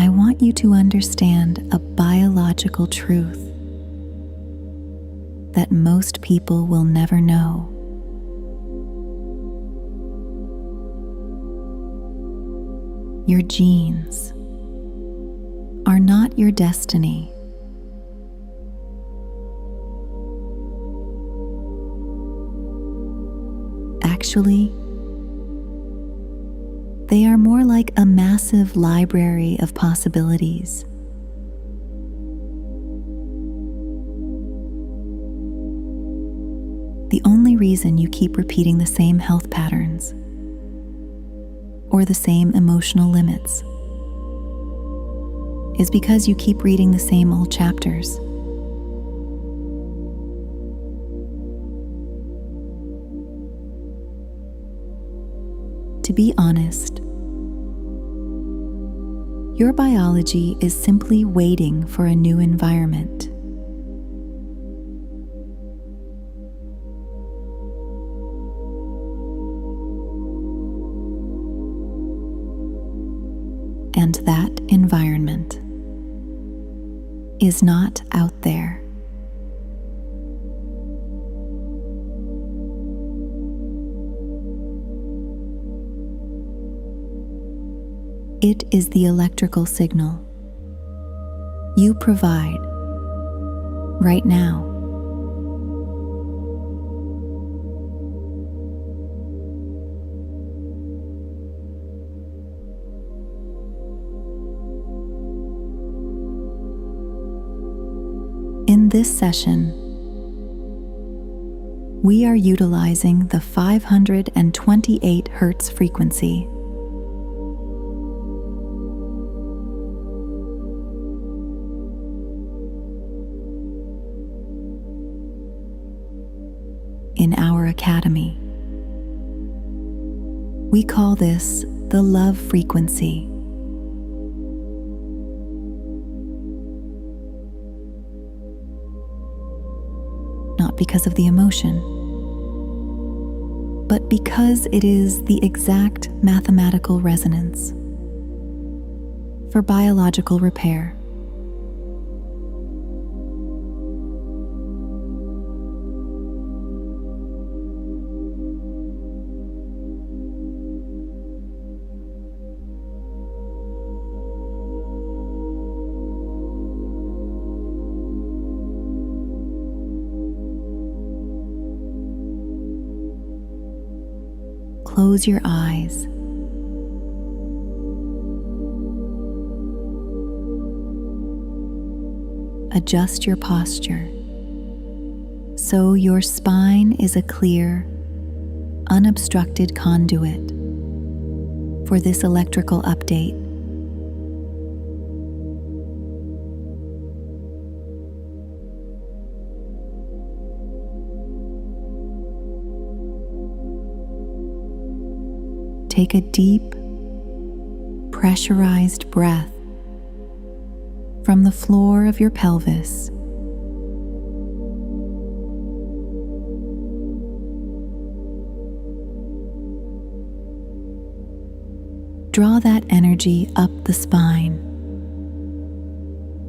I want you to understand a biological truth that most people will never know. Your genes are not your destiny. Actually, they are more like a massive library of possibilities. The only reason you keep repeating the same health patterns or the same emotional limits is because you keep reading the same old chapters. To be honest, your biology is simply waiting for a new environment. And that environment is not out there. It is the electrical signal you provide right now. In this session, we are utilizing the 528 Hz frequency. In our academy, we call this the love frequency. Not because of the emotion, but because it is the exact mathematical resonance for biological repair. Close your eyes. Adjust your posture so your spine is a clear, unobstructed conduit for this electrical update. Take a deep, pressurized breath from the floor of your pelvis. Draw that energy up the spine,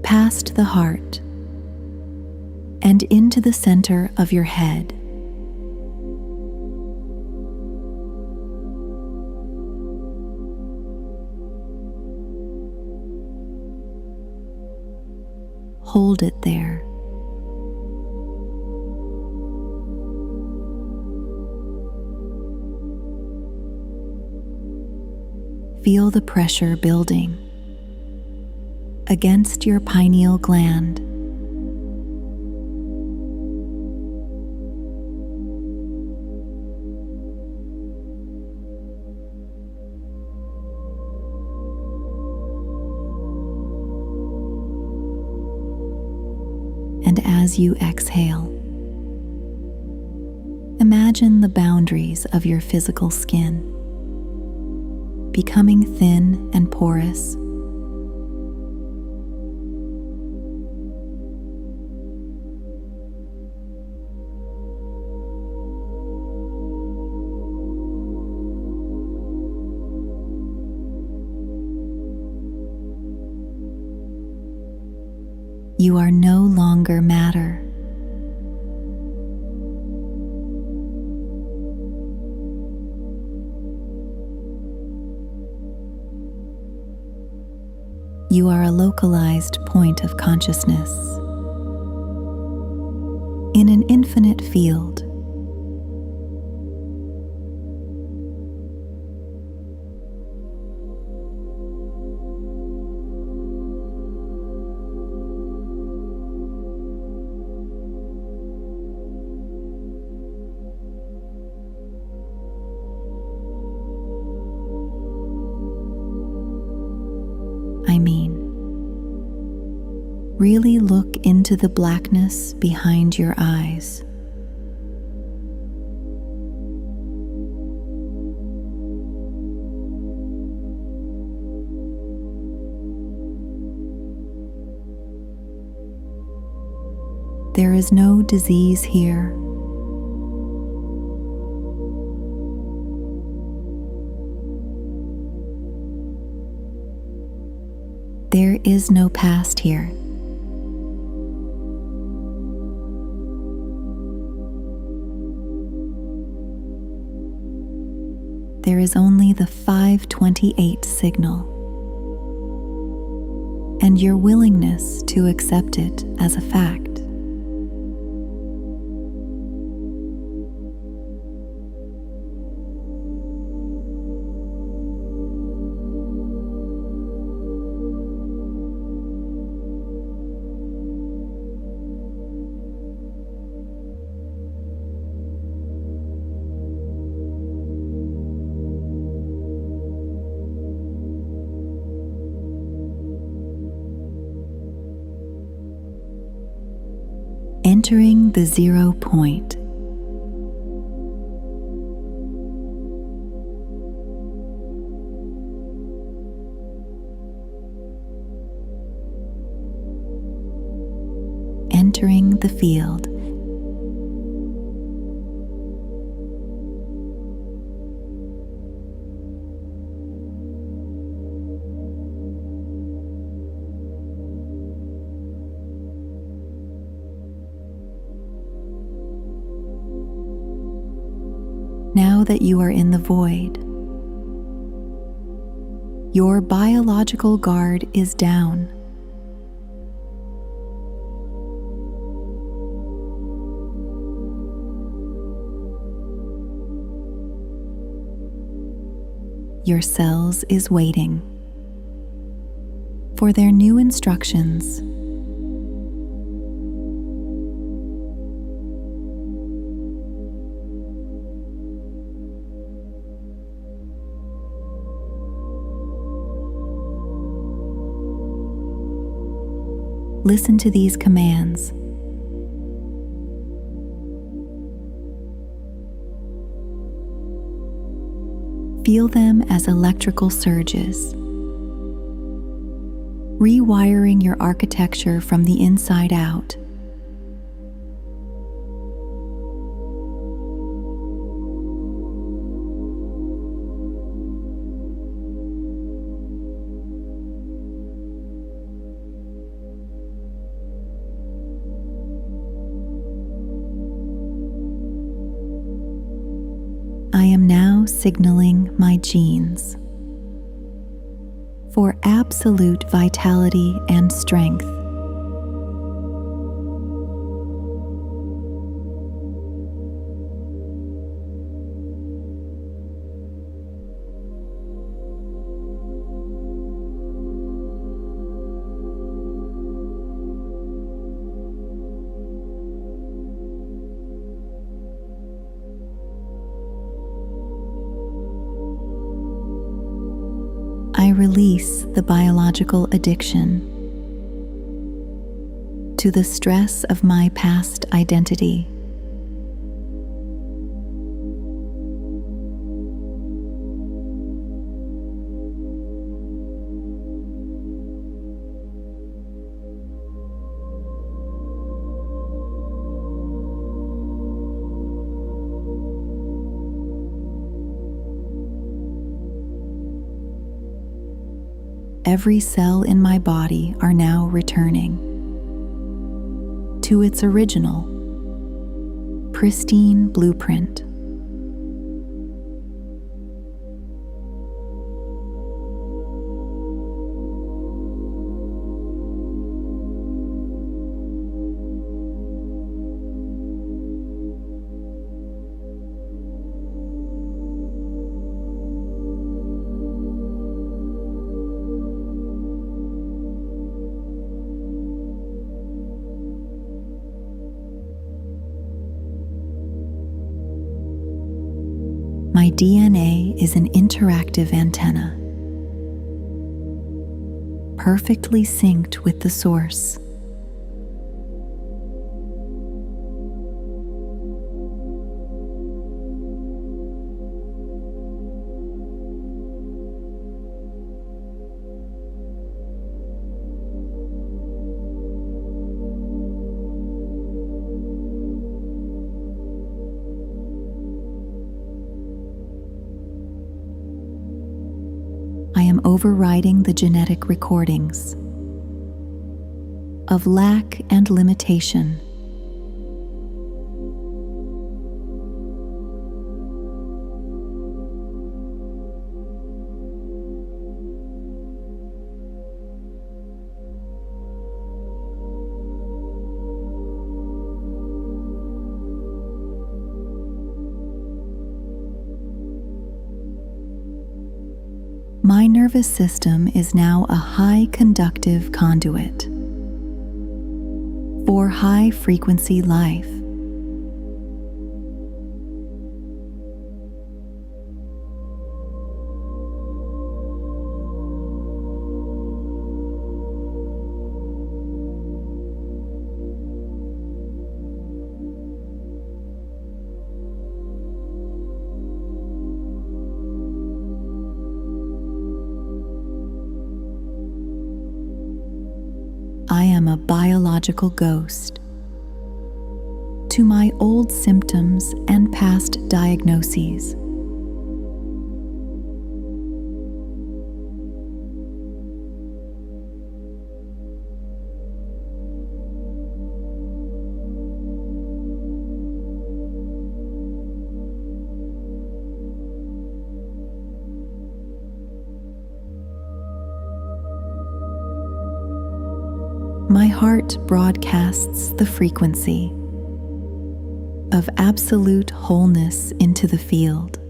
past the heart, and into the center of your head. Hold it there. Feel the pressure building against your pineal gland. And as you exhale, imagine the boundaries of your physical skin becoming thin and porous. you are no longer matter. You are a localized point of consciousness in an infinite field. Really look into the blackness behind your eyes. There is no disease here. There is no past here. There is only the 528 signal, and your willingness to accept it as a fact. Entering the 0 point. Entering the field. Now that you are in the void, your biological guard is down. Your cells is waiting for their new instructions. Listen to these commands. Feel them as electrical surges, rewiring your architecture from the inside out. I am now signaling my genes for absolute vitality and strength. I release the biological addiction to the stress of my past identity. Every cell in my body are now returning to its original, pristine blueprint. My DNA is an interactive antenna, perfectly synced with the source. I am overriding the genetic recordings of lack and limitation. My nervous system is now a high conductive conduit for high frequency life. I am a biological ghost to my old symptoms and past diagnoses. My heart broadcasts the frequency of absolute wholeness into the field.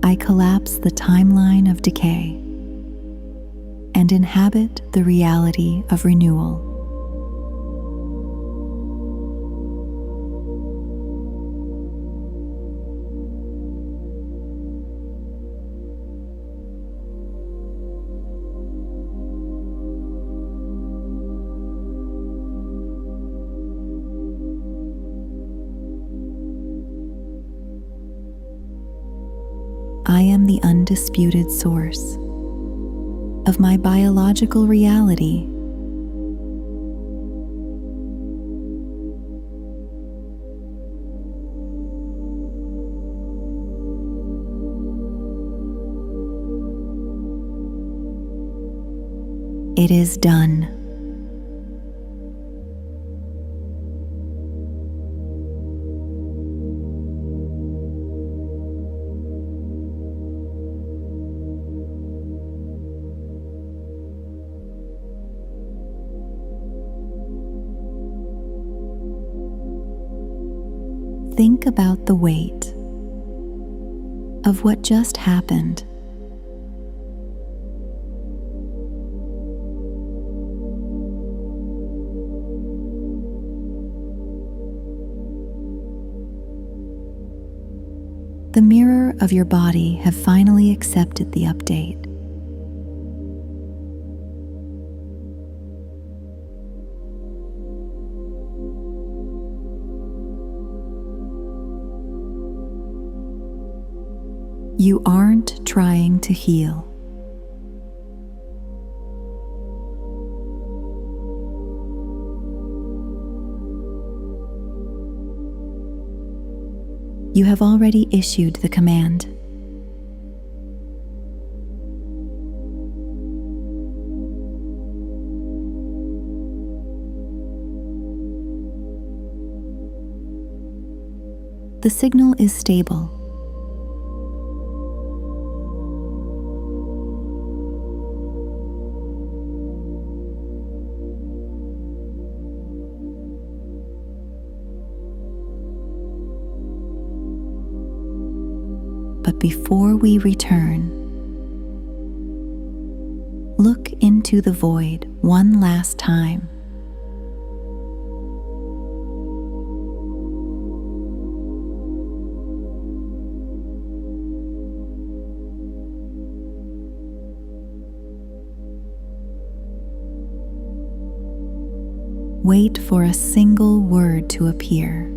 I collapse the timeline of decay and inhabit the reality of renewal. I am the undisputed source of my biological reality. It is done. Think about the weight of what just happened. The mirror of your body have finally accepted the update. You aren't trying to heal. You have already issued the command. The signal is stable. But before we return, look into the void one last time. Wait for a single word to appear.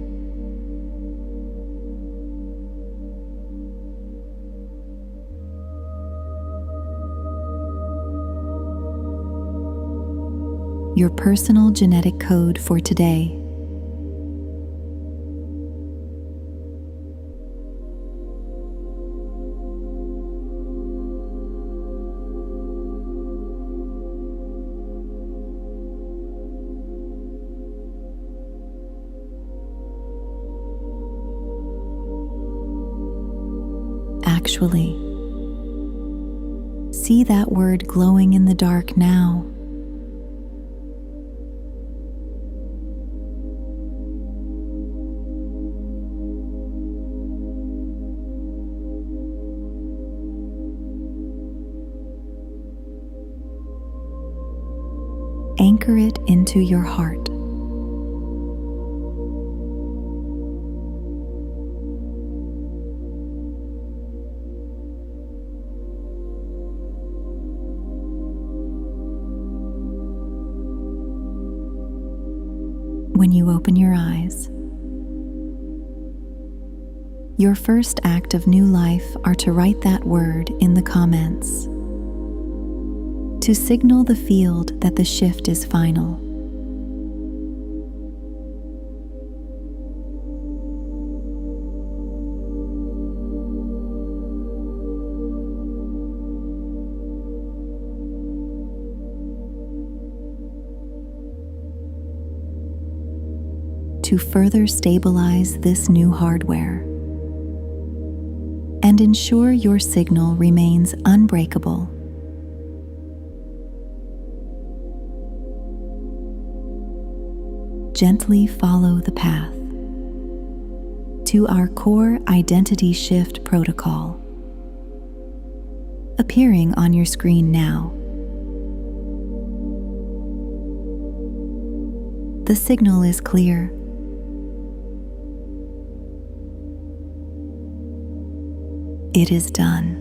Your personal genetic code for today. Actually, see that word glowing in the dark now. Anchor it into your heart. When you open your eyes, your first act of new life are to write that word in the comments, to signal the field that the shift is final. To further stabilize this new hardware and ensure your signal remains unbreakable, gently follow the path to our core identity shift protocol, appearing on your screen now. The signal is clear. It is done.